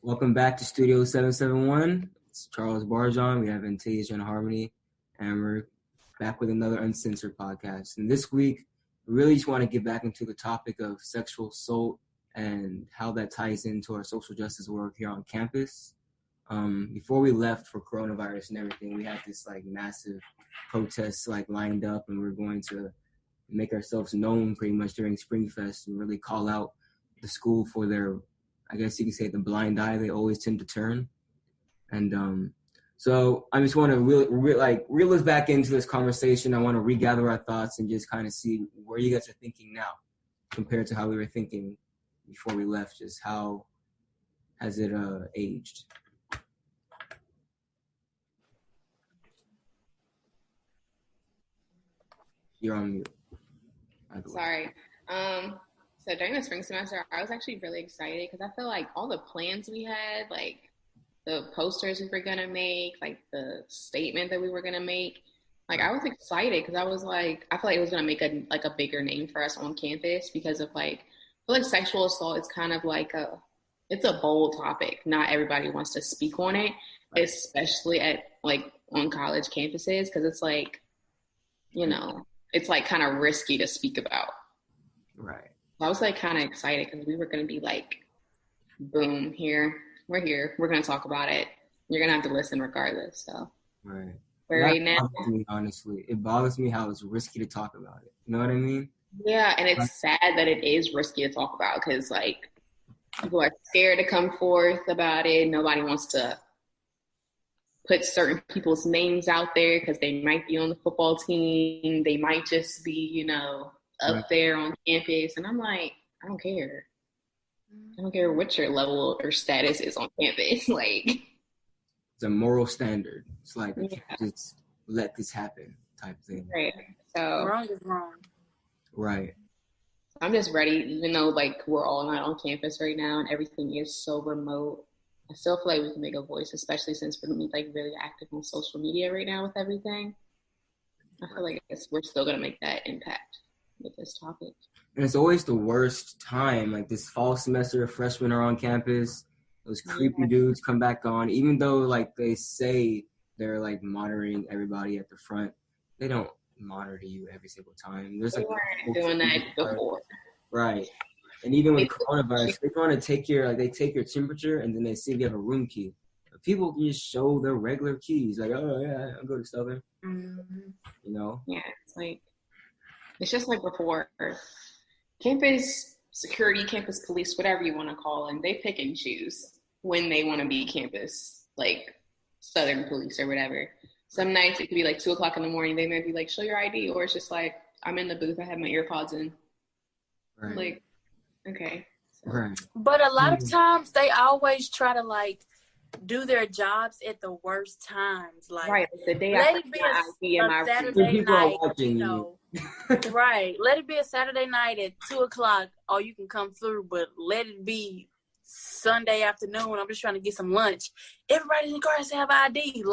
Welcome back to Studio 771. It's Charles Barjon. We have Antasia and Harmony, and we're back with another Uncensored podcast. And this week, we really just want to get back into the topic of sexual assault and how that ties into our social justice work here on campus. Before we left for coronavirus and everything, we had this massive protest lined up, and we were going to make ourselves known pretty much during Springfest and really call out the school for their, I guess you could say, the blind eye they always tend to turn. And so I just want to reel us back into this conversation. I want to regather our thoughts and just kind of see where you guys are thinking now compared to how we were thinking before we left. Just how has it aged? You're on mute. Sorry. So during the spring semester, I was actually really excited because I feel like all the plans we had, like the posters we were going to make, like the statement that we were going to make, I was excited because I was like, I feel like it was going to make a bigger name for us on campus because of I feel like sexual assault is kind of it's a bold topic. Not everybody wants to speak on it, especially at on college campuses because it's it's kind of risky to speak about. Right. I was kind of excited because we were going to be boom, we're here. We're going to talk about it. You're going to have to listen regardless. So, right. But right now, honestly, it bothers me how it's risky to talk about it. You know what I mean? Yeah, and it's sad that it is risky to talk about because people are scared to come forth about it. Nobody wants to put certain people's names out there because they might be on the football team. They might just be, up there on campus. And I'm like, I don't care. I don't care what your level or status is on campus. It's a moral standard. It's I can't just let this happen type thing. Right. So wrong is wrong. Right. I'm just ready, even though we're all not on campus right now and everything is so remote. I still feel like we can make a voice, especially since we're gonna be really active on social media right now with everything. I feel like we're still gonna make that impact with this topic. And it's always the worst time. This fall semester, freshmen are on campus. Those creepy dudes come back on, even though they say they're monitoring everybody at the front. They don't monitor you every single time. There's they weren't doing that before. Right. And even with coronavirus, they're going to take your temperature and then they see if you have a room key. But people can just show their regular keys. Oh yeah, I'll go to Southern. Mm-hmm. Yeah, it's just before. Campus security, campus police, whatever you want to call them, they pick and choose when they want to be campus, Southern police or whatever. Some nights it could be 2 o'clock in the morning. They may be show your ID, or it's just I'm in the booth, I have my earpods in. Right. Okay. So. Right. But a lot of times they always try to do their jobs at the worst times. Right. The day let I it be a Saturday night. Right. Let it be a Saturday night at 2 o'clock, or you can come through. But let it be Sunday afternoon when I'm just trying to get some lunch. Everybody in the car has to have ID.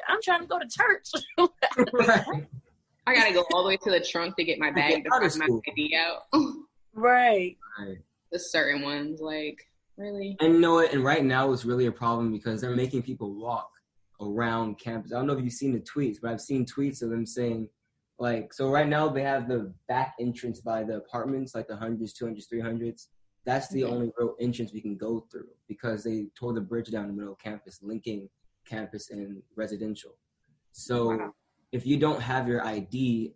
I'm trying to go to church. Right. I gotta go all the way to the trunk to get my bag to find my ID out. Right. The certain ones, really. And you know what? And right now it's really a problem because they're making people walk around campus. I don't know if you've seen the tweets, but I've seen tweets of them saying, so right now they have the back entrance by the apartments, the 100s, 200s, 300s. That's the only real entrance we can go through because they tore the bridge down the middle of campus, linking campus and residential. So if you don't have your ID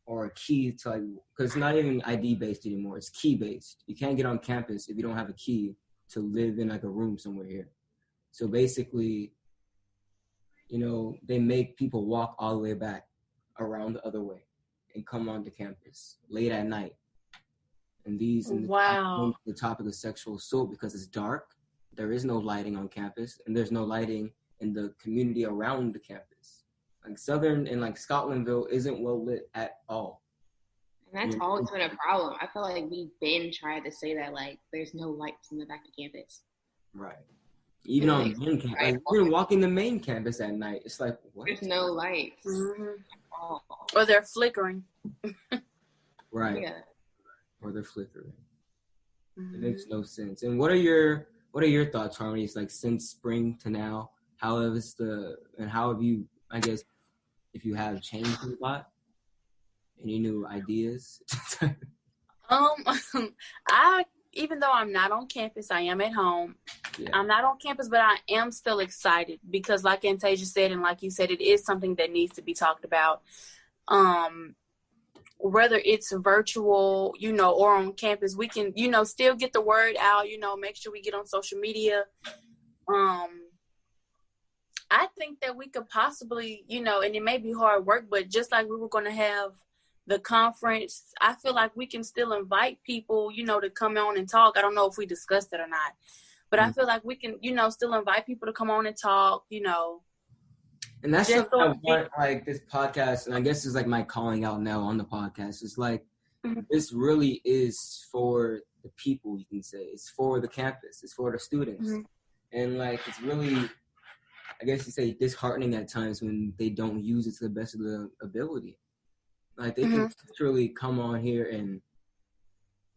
or a key to because it's not even ID based anymore, it's key based. You can't get on campus if you don't have a key to live in a room somewhere here. So basically, they make people walk all the way back around the other way and come onto campus late at night. And the topic of sexual assault because it's dark, there is no lighting on campus, and there's no lighting in the community around the campus. Southern and Scotlandville isn't well lit at all. And that's always been a problem. I feel like we've been trying to say that there's no lights in the back of campus. Right. Even on the main campus. Even walking the main campus at night, it's what? There's no lights. Mm-hmm. Or they're flickering. Right. Yeah. Or they're flickering. Mm-hmm. It makes no sense. And what are your what are your thoughts, Harmony? It's like since spring to now, how have you, I guess, if you have changed a lot? Any new ideas? Even though I'm not on campus, I am at home. Yeah. I'm not on campus, but I am still excited because, like Antasia said, and like you said, it is something that needs to be talked about. Whether it's virtual, or on campus, we can, still get the word out, make sure we get on social media. I think that we could possibly, and it may be hard work, but just like we were going to have the conference, I feel like we can still invite people, to come on and talk. I don't know if we discussed it or not, but I feel like we can, still invite people to come on and talk, And that's something I want, like, this podcast, and I guess it's like my calling out now on the podcast. It's like, this really is for the people, you can say. It's for the campus. It's for the students. And, like, it's really, I guess you say, disheartening at times when they don't use it to the best of their ability. Like, they can literally come on here and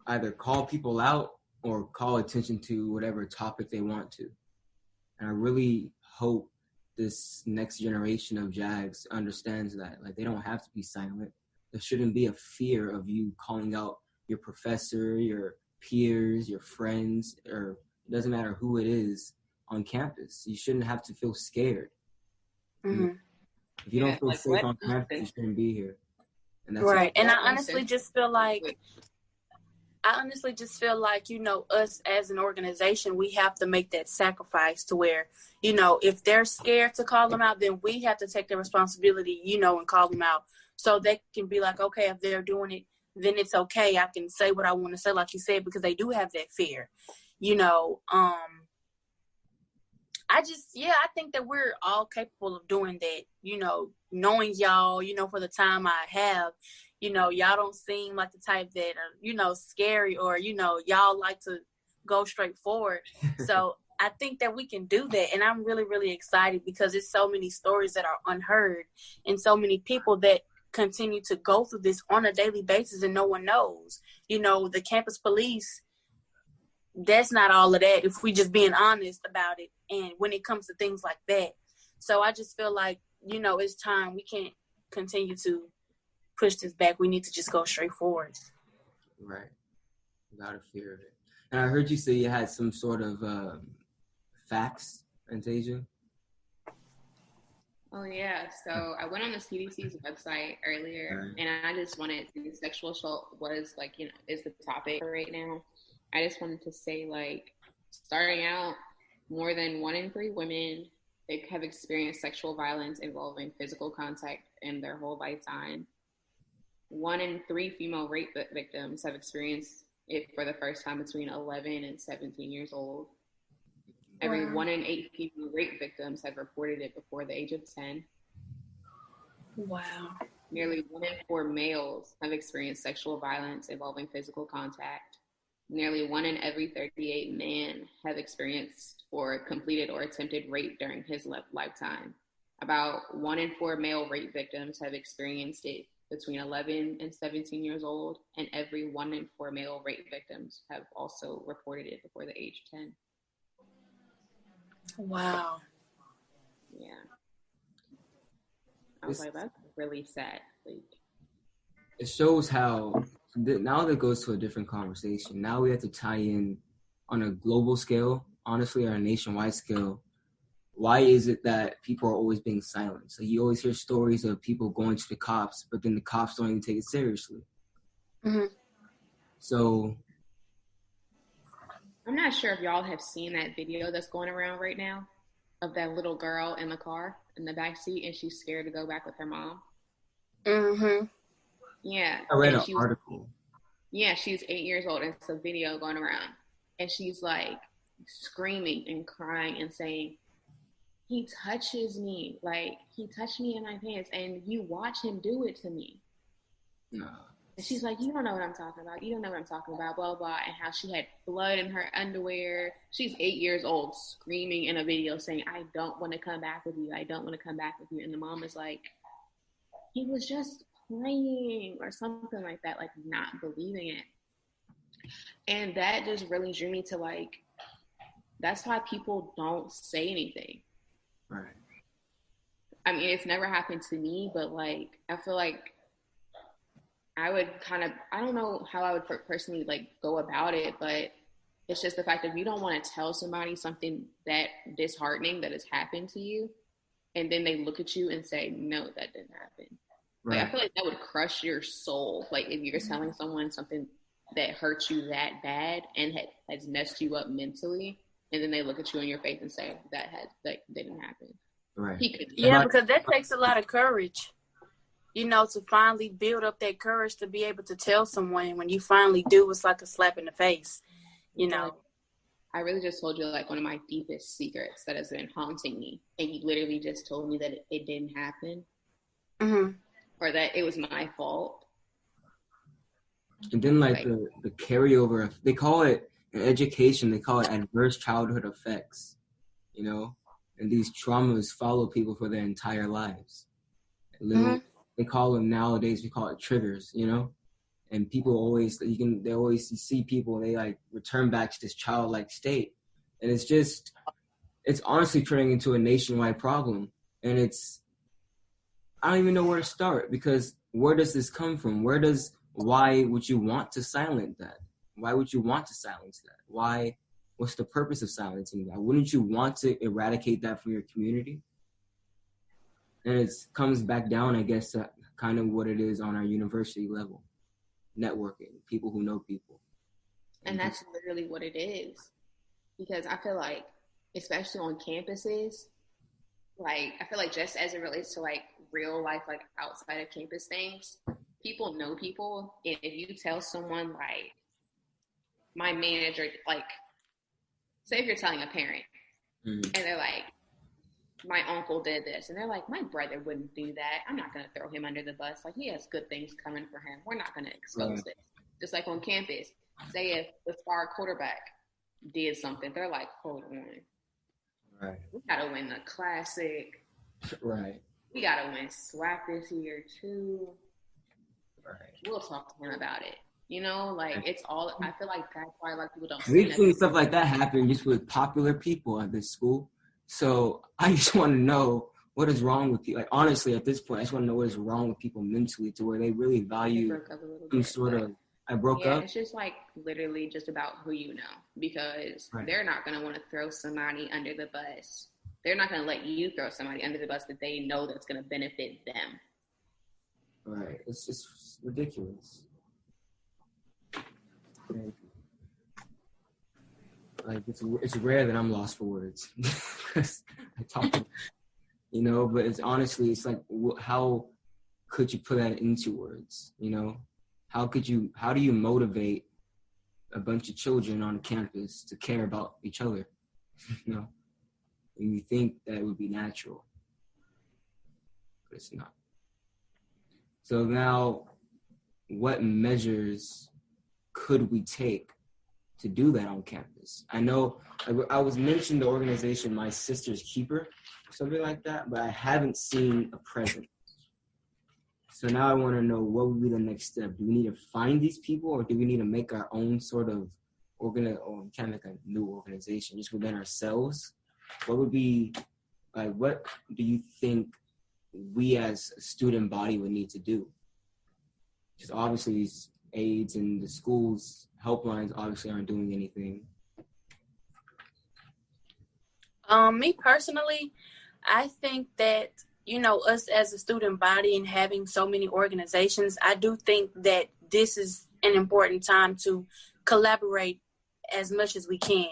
either call people out or call attention to whatever topic they want to. And I really hope this next generation of Jags understands that. Like, they don't have to be silent. There shouldn't be a fear of you calling out your professor, your peers, your friends, or it doesn't matter who it is on campus. You shouldn't have to feel scared. If you don't feel safe on campus, you shouldn't be here. And that's right. And I honestly just feel like, us as an organization, we have to make that sacrifice to where, if they're scared to call them out, then we have to take the responsibility, and call them out. So they can be like, okay, if they're doing it, then it's okay. I can say what I want to say, like you said, because they do have that fear, I think that we're all capable of doing that, knowing y'all, for the time I have, y'all don't seem like the type that are, scary or, y'all like to go straight forward. So I think that we can do that. And I'm really, really excited because there's so many stories that are unheard and so many people that continue to go through this on a daily basis and no one knows. The campus police, that's not all of that if we just being honest about it. And when it comes to things like that. So I just feel like, it's time. We can't continue to push this back. We need to just go straight forward. Right. Without a fear of it. And I heard you say you had some sort of facts, Anastasia. Oh, yeah. So I went on the CDC's website earlier, and I just wanted to, sexual assault was, is the topic right now. I just wanted to say, starting out, more than 1 in 3 women have experienced sexual violence involving physical contact in their whole lifetime. 1 in 3 female rape victims have experienced it for the first time between 11 and 17 years old. Every 1 in 8 female rape victims have reported it before the age of 10. Wow. Nearly 1 in 4 males have experienced sexual violence involving physical contact. Nearly 1 in every 38 men have experienced or completed or attempted rape during his lifetime. About 1 in 4 male rape victims have experienced it between 11 and 17 years old, and every 1 in 4 male rape victims have also reported it before the age of 10. Wow. Yeah. I was like, that's really sad. It shows how now that goes to a different conversation. Now we have to tie in on a global scale, honestly, on a nationwide scale. Why is it that people are always being silent? So you always hear stories of people going to the cops, but then the cops don't even take it seriously. So I'm not sure if y'all have seen that video that's going around right now of that little girl in the car in the back seat, and she's scared to go back with her mom. Yeah. I read an article. Yeah, she's 8 years old, and it's a video going around, and she's screaming and crying and saying, he touches me, he touched me in my pants, and you watch him do it to me. No. And she's like, you don't know what I'm talking about. You don't know what I'm talking about, blah, blah, and how she had blood in her underwear. She's 8 years old, screaming in a video saying, I don't want to come back with you. I don't want to come back with you. And the mom is like, he was just playing or something like that, not believing it. And that just really drew me to that's why people don't say anything. Right. I mean, it's never happened to me, but like, I feel like I would I don't know how I would personally like go about it, but it's just the fact that you don't want to tell somebody something that disheartening that has happened to you, and then they look at you and say, no, that didn't happen. Right. Like, I feel like that would crush your soul. Like, if you're telling someone something that hurts you that bad and has messed you up mentally, and then they look at you in your face and say that didn't happen. Right. Yeah, because that takes a lot of courage, you know, to finally build up that courage to be able to tell someone. When you finally do, it's like a slap in the face, you know. I really just told you like one of my deepest secrets that has been haunting me, and you literally just told me that it didn't happen, or that it was my fault. And then like the carryover of, they call it in education, they call it adverse childhood effects, you know, and these traumas follow people for their entire lives. They call them nowadays, we call it triggers, you know, and people always, you see people and they like return back to this childlike state. And it's honestly turning into a nationwide problem. And I don't even know where to start, because where does this come from? Why would you want to silence that? Why would you want to silence that? What's the purpose of silencing that? Wouldn't you want to eradicate that from your community? And it comes back down, I guess, to kind of what it is on our university level. Networking, people who know people. And that's literally what it is. Because I feel like, especially on campuses, like, I feel like just as it relates to like real life, like outside of campus things, people know people. And if you tell someone like, my manager, like, say if you're telling a parent and they're like, my uncle did this, and they're like, my brother wouldn't do that. I'm not going to throw him under the bus. Like, he has good things coming for him. We're not going to expose this. Just like on campus, say if the star quarterback did something, they're like, hold on. Right. We got to win the classic. Right. We got to win SWAC this year, too. Right. We'll talk to him about it. You know, like, it's all, I feel like that's why, like, people don't We've seen stuff like that happen just with popular people at this school. So I just want to know what is wrong with people. Like, honestly, at this point, I just want to know what is wrong with people mentally, to where they really value some sort of, I broke up. It's just like literally just about who you know, because they're not going to want to throw somebody under the bus. They're not going to let you throw somebody under the bus that they know that's going to benefit them. Right. It's just ridiculous. Like, it's rare that I'm lost for words. I talk, you know, but it's honestly, it's like, how could you put that into words? You know, how do you motivate a bunch of children on a campus to care about each other? You know, and you think that it would be natural, but it's not. So now, what measures could we take to do that on campus? I know I was mentioned the organization My Sister's Keeper, something like that, but I haven't seen a presence. So now I want to know, what would be the next step? Do we need to find these people, or do we need to make our own sort of or kind of like a new organization just within ourselves? What would be, like, what do you think we as a student body would need to do? Because obviously these aides and the schools helplines obviously aren't doing anything. Me personally, I think that, you know, us as a student body and having so many organizations, I do think that this is an important time to collaborate as much as we can.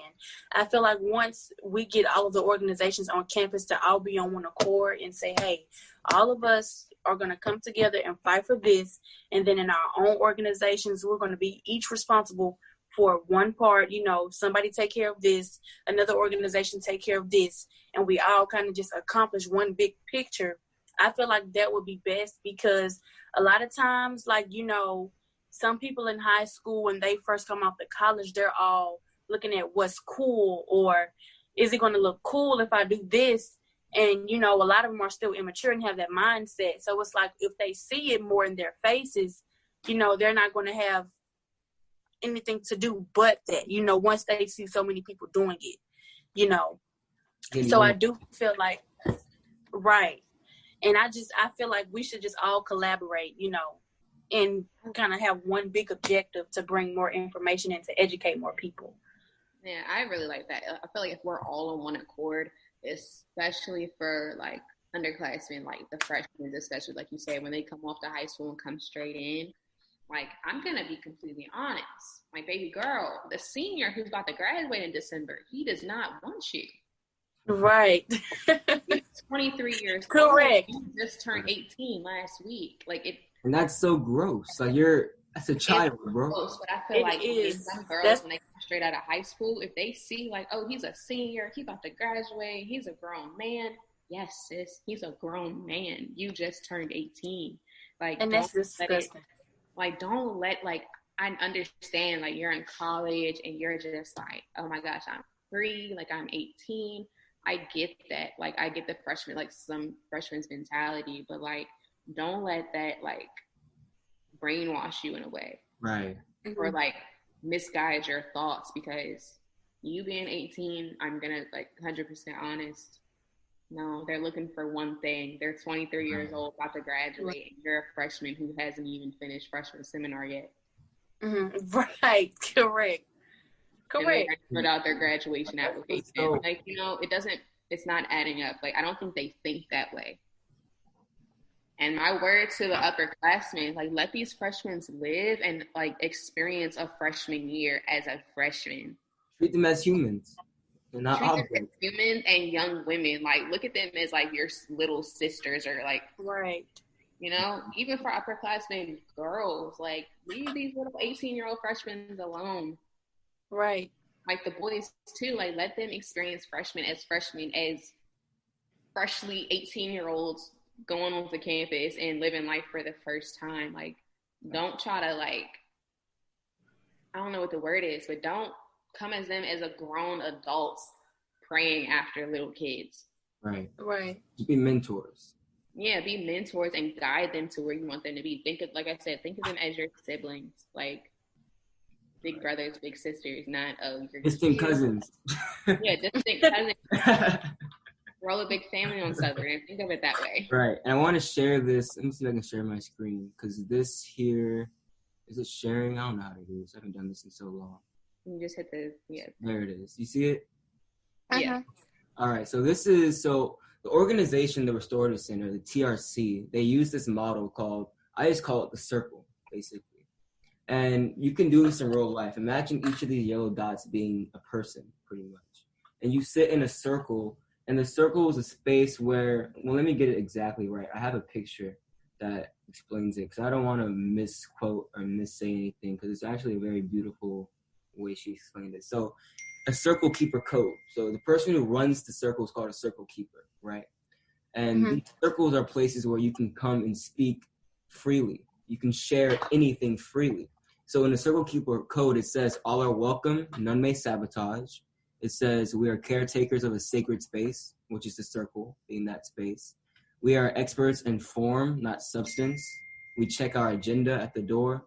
I feel like once we get all of the organizations on campus to all be on one accord and say, hey, all of us are going to come together and fight for this. And then in our own organizations, we're going to be each responsible for one part. You know, somebody take care of this, another organization take care of this, and we all kind of just accomplish one big picture. I feel like that would be best, because a lot of times, like, you know, some people in high school, when they first come off to college, they're all looking at what's cool, or is it going to look cool if I do this? And, you know, a lot of them are still immature and have that mindset. So it's like, if they see it more in their faces, you know, they're not going to have anything to do but that, you know, once they see so many people doing it. you know. So I do feel like, right. And I feel like we should just all collaborate, you know, and kind of have one big objective to bring more information and to educate more people. Yeah, I really like that. I feel like if we're all on one accord, especially for like underclassmen, like the freshmen, especially like you said, when they come off to high school and come straight in, like I'm gonna be completely honest. My baby girl, the senior who's about to graduate in December, he does not want you. Right. He's 23 years Correct. old. He just turned 18 last week. Like it. And that's so gross. Like that's a child, bro. Gross, but I feel like some girls, when they come straight out of high school, if they see like, oh, he's a senior, he's about to graduate, he's a grown man. Yes, sis, he's a grown man. You just turned 18. Like, and that's disgusting. Don't let I understand like you're in college and you're just like, oh my gosh, I'm free, like I'm 18. I get that. Like I get the freshman, like some freshman's mentality, but like don't let that like brainwash you in a way. Right. Or like misguide your thoughts, because you being 18, I'm gonna like 100% honest. No, they're looking for one thing. They're 23 years old, about to graduate, and you're a freshman who hasn't even finished freshman seminar yet. Mm-hmm. Right. Correct. And they put out their graduation application. Like, you know, it's not adding up. Like, I don't think they think that way. And my word to the upperclassmen, like, let these freshmen live and, like, experience a freshman year as a freshman. Treat them as humans. They're not objects. Treat them as humans and young women. Like, look at them as, like, your little sisters or, like, right. You know, even for upperclassmen girls, like, leave these little 18-year-old freshmen alone. Right. Like the boys too, like let them experience freshmen as freshly 18-year-olds going onto campus and living life for the first time. Like don't try to like, I don't know what the word is, but don't come as them as a grown adults praying after little kids. Right. Right. Just be mentors. Yeah, be mentors and guide them to where you want them to be. Think of them as your siblings. Like big brothers, big sisters, not your distant cousins. Yeah, distant cousins. We're all a big family on Southern. Think of it that way. Right. And I want to share this. Let me see if I can share my screen, because this here, is it sharing? I don't know how to do this. I haven't done this in so long. You just hit There it is. You see it? Yeah. All right. So the organization, the Restorative Center, the TRC, they use this model I just call it the circle, basically. And you can do this in real life. Imagine each of these yellow dots being a person, pretty much. And you sit in a circle, and the circle is a space where, well, let me get it exactly right. I have a picture that explains it, because I don't want to misquote or missay anything, because it's actually a very beautiful way she explained it. So a circle keeper code. So the person who runs the circle is called a circle keeper, right? And these circles are places where you can come and speak freely. You can share anything freely. So in the Circle Keeper Code, it says, all are welcome, none may sabotage. It says, we are caretakers of a sacred space, which is the circle, being that space. We are experts in form, not substance. We check our agenda at the door.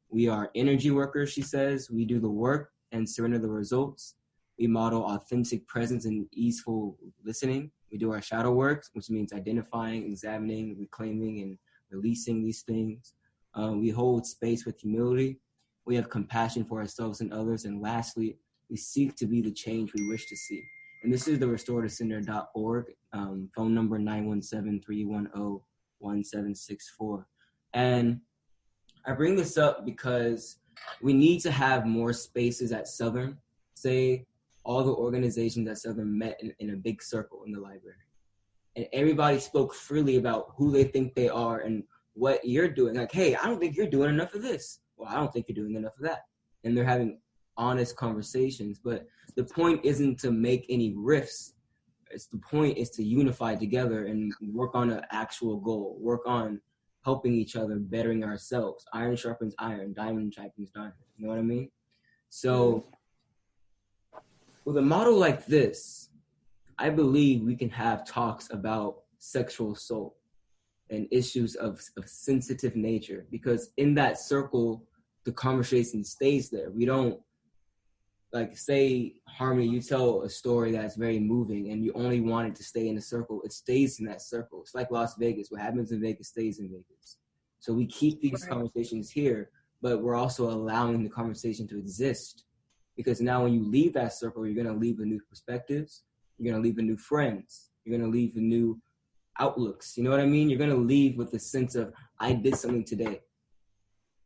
We are energy workers, she says. We do the work and surrender the results. We model authentic presence and easeful listening. We do our shadow work, which means identifying, examining, reclaiming, and releasing these things. We hold space with humility. We have compassion for ourselves and others. And lastly, we seek to be the change we wish to see. And this is the restorativecenter.org, phone number 917-310-1764. And I bring this up because we need to have more spaces at Southern. Say all the organizations at Southern met in a big circle in the library. And everybody spoke freely about who they think they are and what you're doing. Like, hey, I don't think you're doing enough of this. Well, I don't think you're doing enough of that. And they're having honest conversations. But the point isn't to make any rifts. The point is to unify together and work on an actual goal. Work on helping each other, bettering ourselves. Iron sharpens iron. Diamond sharpens diamond. You know what I mean? So with a model like this, I believe we can have talks about sexual assault and issues of sensitive nature, because in that circle, the conversation stays there. We don't like say Harmony, you tell a story that's very moving and you only want it to stay in a circle, it stays in that circle. It's like Las Vegas. What happens in Vegas stays in Vegas. So we keep these conversations here, but we're also allowing the conversation to exist. Because now when you leave that circle, you're going to leave with new perspectives. You're going to leave with new friends. You're going to leave with new outlooks. You know what I mean? You're going to leave with the sense of, I did something today.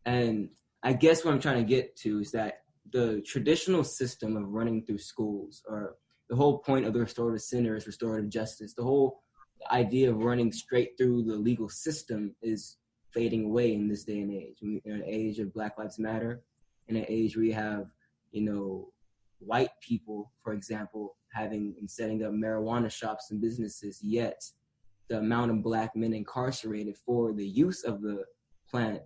And I guess what I'm trying to get to is that the traditional system of running through schools, or the whole point of the restorative center is restorative justice. The whole idea of running straight through the legal system is fading away in this day and age. In an age of Black Lives Matter, in an age where you have, you know, white people, for example, having and setting up marijuana shops and businesses, yet the amount of Black men incarcerated for the use of the plant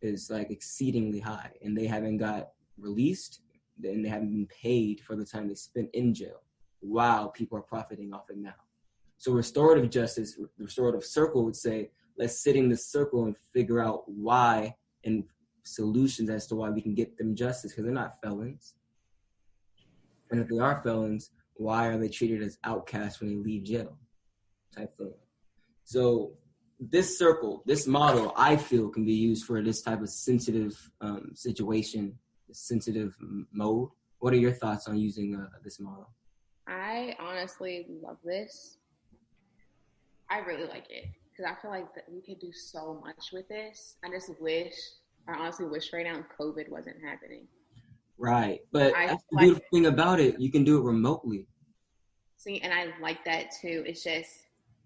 is like exceedingly high, and they haven't got released and they haven't been paid for the time they spent in jail while people are profiting off it now. So restorative justice, the restorative circle would say, let's sit in this circle and figure out why and solutions as to why we can get them justice, because they're not felons. And if they are felons, why are they treated as outcasts when they leave jail? Type thing. So this circle, this model, I feel can be used for this type of sensitive situation, sensitive mode. What are your thoughts on using this model? I honestly love this. I really like it because I feel like that we could do so much with this. I honestly wish right now COVID wasn't happening. Right, but that's the beautiful thing about it. You can do it remotely. See, and I like that too. It's just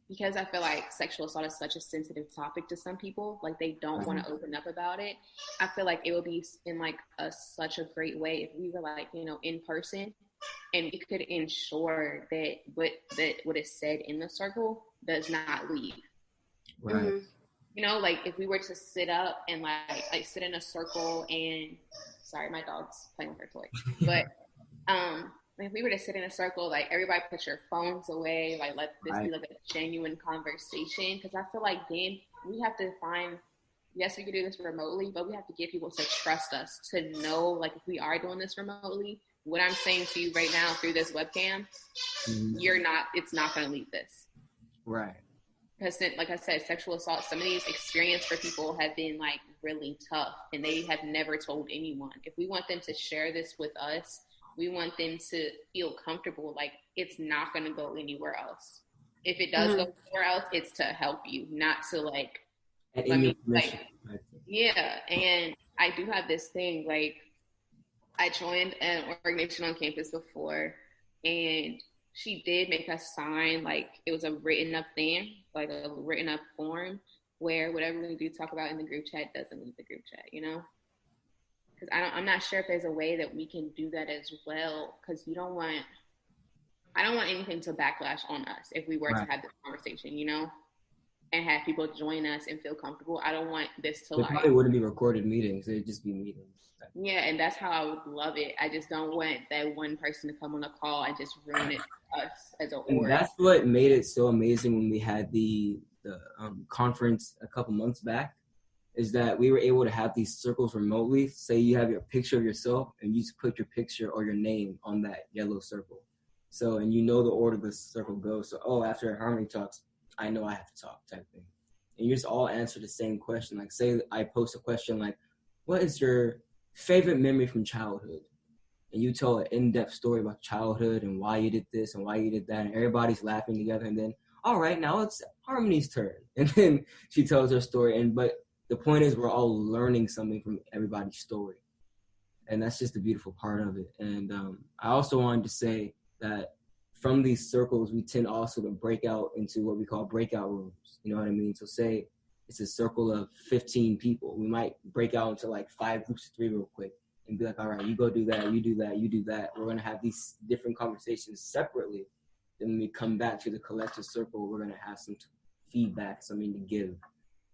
because I feel like sexual assault is such a sensitive topic to some people, like they don't want to open up about it. I feel like it would be in like such a great way if we were like, you know, in person, and we could ensure that what is said in the circle does not leave. Right. Mm-hmm. You know, like if we were to sit up and like sit in a circle and, sorry, my dog's playing with her toy, but if we were to sit in a circle, like everybody put your phones away, like let this be like a genuine conversation, because I feel like then we have to find, yes, we can do this remotely, but we have to get people to trust us, to know like if we are doing this remotely, what I'm saying to you right now through this webcam, it's not going to leave this. Right. Because like I said, sexual assault, some of these experiences for people have been like really tough and they have never told anyone. If we want them to share this with us, we want them to feel comfortable, like it's not going to go anywhere else. If it does go somewhere else, it's to help you, not to like, yeah. And I do have this thing, like I joined an organization on campus before, and she did make us sign, like it was a written up thing, like a written up form where whatever we do talk about in the group chat doesn't leave the group chat, you know? Because I'm not sure if there's a way that we can do that as well, because I don't want anything to backlash on us if we were to have this conversation, you know, and have people join us and feel comfortable. I don't want this to probably wouldn't be recorded meetings. It'd just be meetings. Yeah, and that's how I would love it. I just don't want that one person to come on a call and just ruin it for us as a org. And that's what made it so amazing when we had the conference a couple months back, is that we were able to have these circles remotely. Say you have your picture of yourself and you just put your picture or your name on that yellow circle. So, and you know the order the circle goes. So, after Harmony talks, I know I have to talk type thing. And you just all answer the same question. Like say I post a question like, what is your favorite memory from childhood? And you tell an in-depth story about childhood and why you did this and why you did that. And everybody's laughing together. And then, all right, now it's Harmony's turn. And then she tells her story. But the point is we're all learning something from everybody's story. And that's just the beautiful part of it. And I also wanted to say that from these circles, we tend also to break out into what we call breakout rooms. You know what I mean? So say it's a circle of 15 people. We might break out into like 5 groups of 3 real quick and be like, all right, you go do that, you do that, you do that. We're going to have these different conversations separately. Then when we come back to the collective circle, we're going to have some feedback, something to give.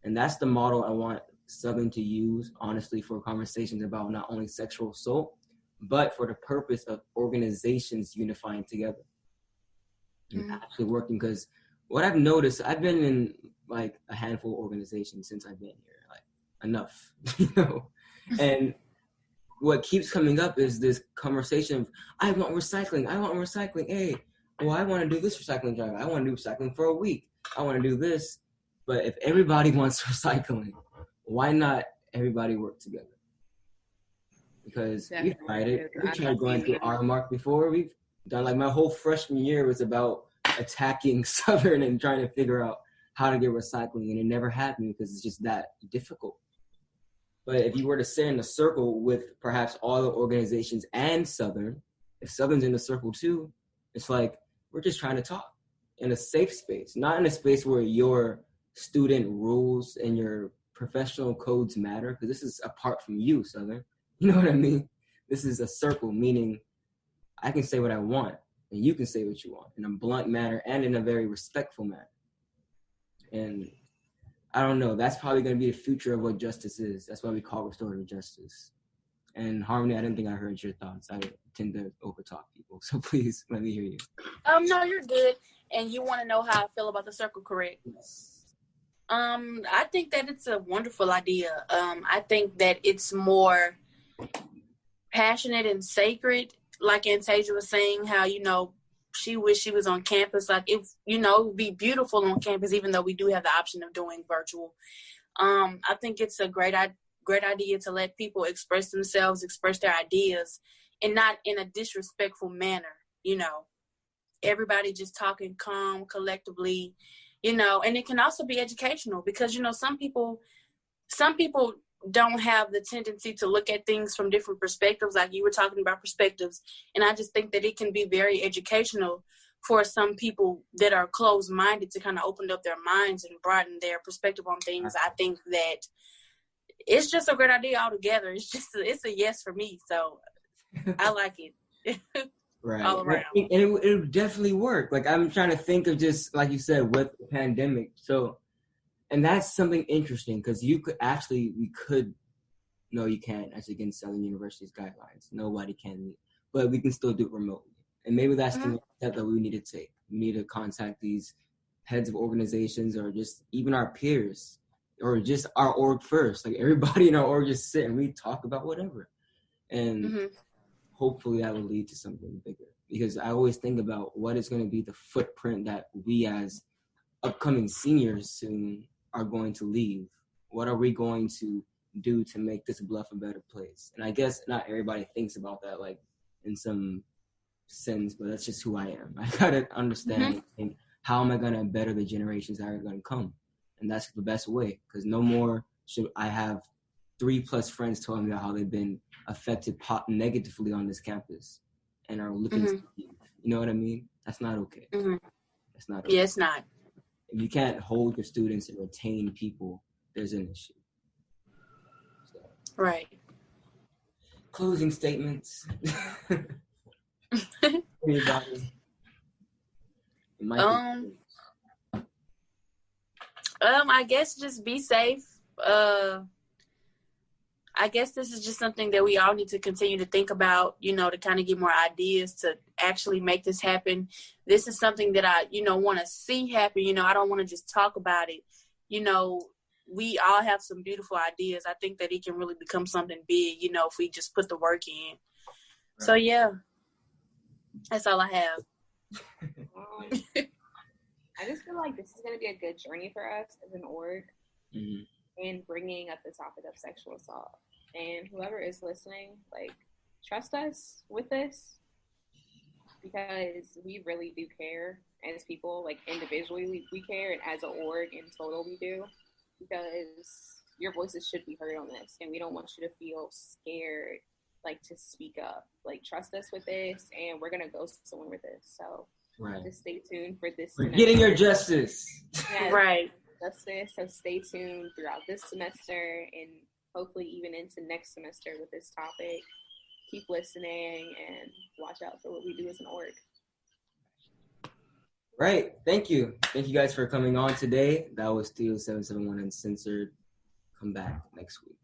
And that's the model I want Southern to use, honestly, for conversations about not only sexual assault, but for the purpose of organizations unifying together and actually working. Because what I've noticed, I've been in like a handful of organizations since I've been here, like enough, you know. And what keeps coming up is this conversation of, I want recycling. Hey, well, I want to do this recycling drive. I want to do recycling for a week. I want to do this. But if everybody wants recycling, why not everybody work together? Because we've tried it. We've tried going through our mark before. We've done, like, my whole freshman year was about attacking Southern and trying to figure out how to get recycling, and it never happened because it's just that difficult. But if you were to sit in a circle with perhaps all the organizations and Southern, if Southern's in the circle too, it's like we're just trying to talk in a safe space, not in a space where your student rules and your professional codes matter, because this is apart from you, Southern. You know what I mean? This is a circle, meaning I can say what I want, and you can say what you want in a blunt manner and in a very respectful manner. And I don't know, that's probably going to be the future of what justice is. That's why we call restorative justice. And Harmony, I didn't think I heard your thoughts. I tend to overtalk people, so please let me hear you. No, you're good. And you want to know how I feel about the circle, correct? Yes. I think that it's a wonderful idea. I think that it's more passionate and sacred. Like Antasia was saying, how, you know, she wished she was on campus. Like, if, you know, it would be beautiful on campus, even though we do have the option of doing virtual. I think it's a great idea to let people express themselves, express their ideas, and not in a disrespectful manner, you know. Everybody just talking calm, collectively, you know, and it can also be educational because, you know, some people don't have the tendency to look at things from different perspectives, like you were talking about perspectives. And I just think that it can be very educational for some people that are closed-minded to kind of open up their minds and broaden their perspective on things. I think that it's just a great idea altogether. It's a yes for me. So I like it. Right. All around. And it would definitely work. Like, I'm trying to think of, just like you said, with the pandemic. So, and that's something interesting, because we could, no, you can't actually against Southern University's guidelines. Nobody can meet, but we can still do it remotely. And maybe that's the step that we need to take. We need to contact these heads of organizations, or just even our peers, or just our org first. Like, everybody in our org just sit and we talk about whatever. And hopefully that will lead to something bigger. Because I always think about what is going to be the footprint that we as upcoming seniors soon are going to leave. What are we going to do to make this Bluff a better place? And I guess not everybody thinks about that, like, in some sense, but that's just who I am. I gotta understand and how am I gonna better the generations that are gonna come? And that's the best way, because no more should I have 3+ friends telling me about how they've been affected negatively on this campus and are looking to leave. You know what I mean? That's not okay. That's not okay. Yeah, it's not. If you can't hold your students and retain people, there's an issue. So. Right. Closing statements. Anybody? I guess just be safe. I guess this is just something that we all need to continue to think about, you know, to kind of get more ideas to actually make this happen. This is something that I, you know, want to see happen. You know, I don't want to just talk about it. You know, we all have some beautiful ideas. I think that it can really become something big, you know, if we just put the work in. Right. So, yeah, that's all I have. I just feel like this is going to be a good journey for us as an org in bringing up the topic of sexual assault. And whoever is listening, like, trust us with this, because we really do care as people. Like, individually we care, and as an org in total we do, because your voices should be heard on this, and we don't want you to feel scared, like, to speak up. Like, trust us with this, and we're gonna go somewhere with this. So just stay tuned for this. We're getting your justice. Yes, right. Justice. So stay tuned throughout this semester, and hopefully even into next semester with this topic. Keep listening and watch out for what we do as an org. Right. Thank you. Thank you guys for coming on today. That was Studio 771 Uncensored. Come back next week.